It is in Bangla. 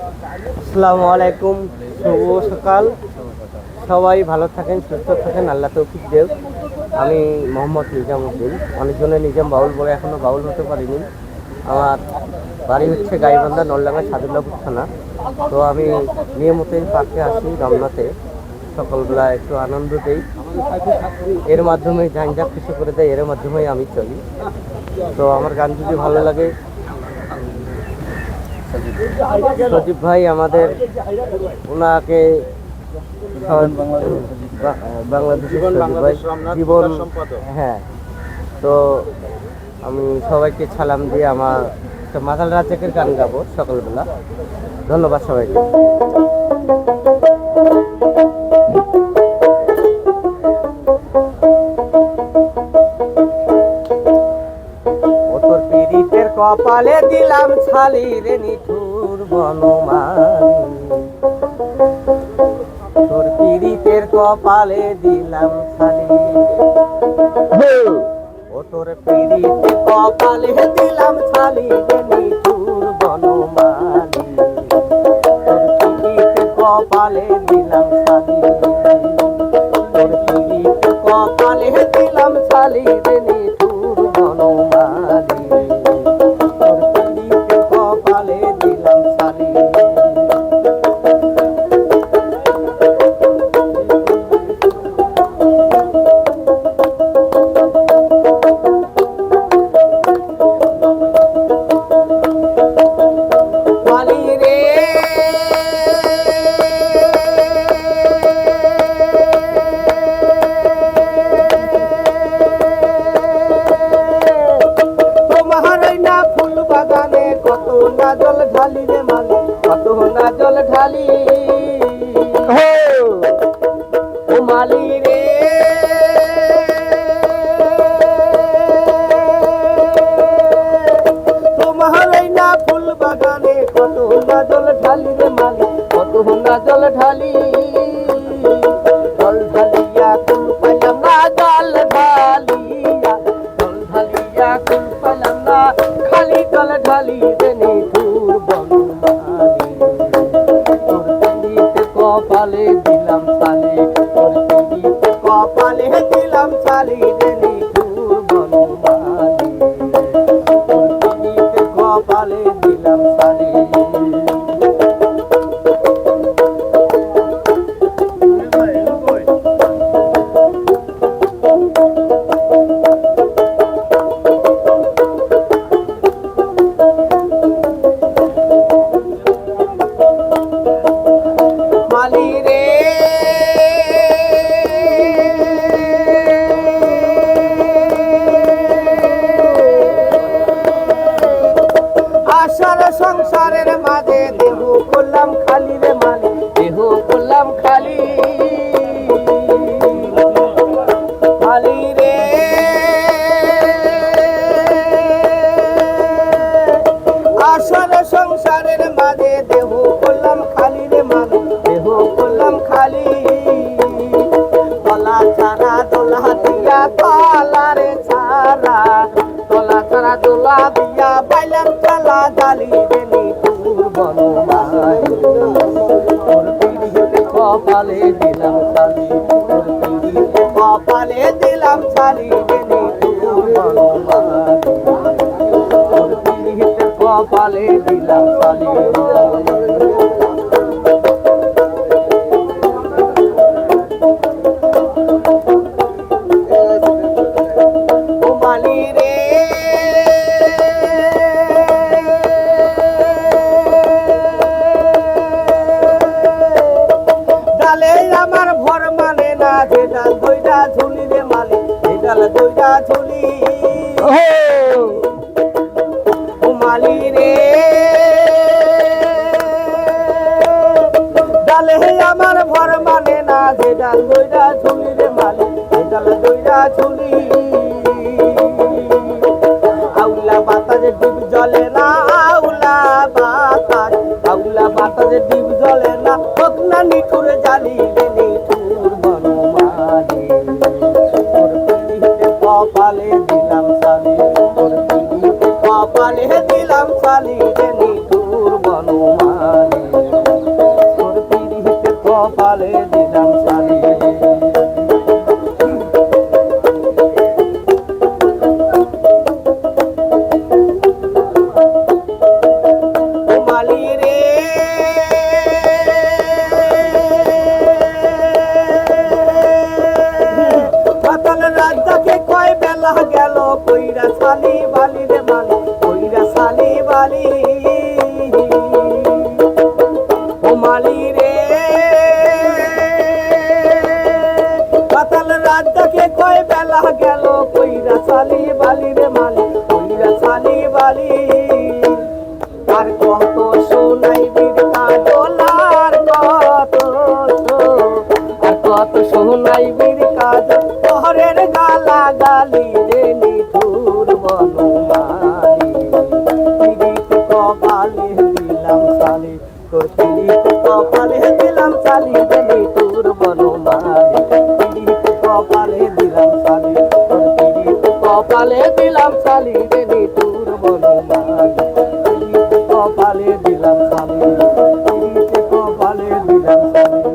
আসসালামু আলাইকুম, শুভ সকাল। সবাই ভালো থাকেন, সুস্থ থাকেন, আল্লাহ তৌফিক দেব। আমি মোহাম্মদ নিজামুদ্দিন, অনেকজনের নিজাম বাউল বলে এখনও বাউল হতে পারিনি। আমার বাড়ি হচ্ছে গাইবান্ধা, নলডাঙ্গা, সাদুল্লাপুর থানা। তো আমি নিয়মিতই পার্কে আসি রমনাতে, সকালবেলা একটু আনন্দ দেই। এর মাধ্যমে ঝাঞ্ঝাপ কিছু করে দেয়, এর মাধ্যমেই আমি চলি। তো আমার গান যদি ভালো লাগে, সজীব ভাই আমাদের, ওনাকে বাংলাদেশের সজীব ভাই জীবন, হ্যাঁ। তো আমি সবাইকে সালাম দিয়ে আমার মাতাল রাজ্জাকের গান গাবো সকালবেলা। ধন্যবাদ সবাইকে। তোর পীড়িতের কপালে দিলাম ছালি রে নিঠুর বনমালী, তোর পীড়িতের কপালে দিলাম ছালি, ও তোর পীড়িতের কপালে দিলাম ছালি রে নিঠুর বনমালী, তোর পীড়িতের কপালে দিলাম ছালি, তোর পীড়িতের কপালে দিলাম ছালি রে নিঠুর বনমালী, তোর পীড়িতের কপালে দিলাম ছালি। জল ঢালি রে মালি, কত না জল ঢালি, ও মালি রে, তোমার না ফুল বাগানে কত না জল ঢালি রে মালি, কত না জল ঢালি, জল ঢালিয়া কুল পাইলাম না, জল ঢালিয়া, জল ঢালিয়া কুল পাইলাম না, খালি জল ঢালি রে নিঠুর বনমালী, তোর পীড়িতে কপালে দিলাম ছালি, তোর পীড়িতে কপালে দিলাম ছালি রে নিঠুর বনমালী, তোর পীড়িতে কপালে দিলাম ছালি। সংসারের মাঝে দেহ করলাম খালি রে মালি, দেহ করলাম খালি, খালি রে, আসলে সংসারের মাঝে দেহ করলাম খালি রে মালি, দেহ করলাম খালি, তলা ছাড়া দোলা দিয়া তলারে ছাড়া, তলা ছাড়া দোলা দিয়া বাইলাম চালা জালি রে নিঠুর বনমালী, তোর পীড়িতে কপালে দিলাম ছালি, তোর পীড়িতে কপালে দিলাম ছালি রে নিঠুর বনমালী, তোর পীড়িতে কপালে দিলাম ছালি। আমার ভর মানে না, যে ডাল দইটা ঝুলি রে মালি, যে ডাল দইটা ঝুলি, ও মালি রে, ডালে আমার ভর মানে না, যে ডাল দইটা ঝুলি রে মালি, যে ডাল দইটা ঝুলি, আউলা বাতাসে ডিপ জ্বলে না, আউলা বাতাস, আউলা বাতাসে ডিপ জ্বলে না, হোক না নিঠুর জালি রে নিঠুর বনমালী, তোর পীড়িতে কপালে দিলাম ছালি, তোর পীড়িতে কপালে দিলাম ছালি রে নিঠুর বনমালী, সালি বালি রে মালি কইরা সালি বালি আর কত সোনাই বীর কাজলার কত সোনাই বীর কাজ তোহরের গালা গালি রে নিঠুর বনমালী পিরিত কপালে দিলাম সালি তোর পিরিত কপালে দিলাম সালি রে নিঠুর বনমালী পিরিত কপালে দিলাম সালি তোর পিরিত কপালে দিলাম সালি রে নিঠুর বনমালী পিরিত কপালে দিলাম সালি পিরিত কপালে দিলাম সালি